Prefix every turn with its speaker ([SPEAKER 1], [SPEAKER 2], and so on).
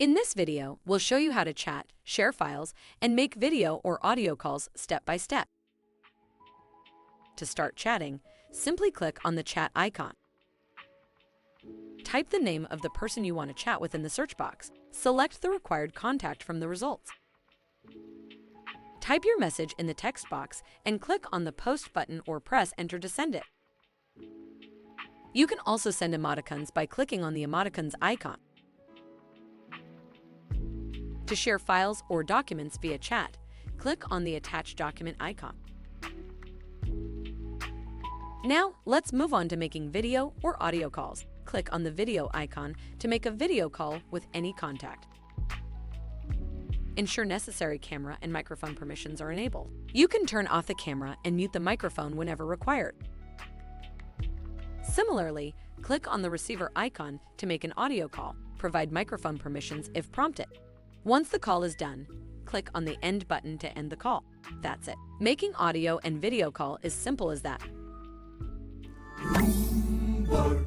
[SPEAKER 1] In this video, we'll show you how to chat, share files, and make video or audio calls step by step. To start chatting, simply click on the chat icon. Type the name of the person you want to chat with in the search box. Select the required contact from the results. Type your message in the text box and click on the post button or press enter to send it. You can also send emoticons by clicking on the emoticons icon. To share files or documents via chat, click on the attached document icon. Now, let's move on to making video or audio calls. Click on the video icon to make a video call with any contact. Ensure necessary camera and microphone permissions are enabled. You can turn off the camera and mute the microphone whenever required. Similarly, click on the receiver icon to make an audio call. Provide microphone permissions if prompted. Once the call is done, click on the end button to end the call. That's it. Making audio and video call is simple as that.
[SPEAKER 2] Roombr.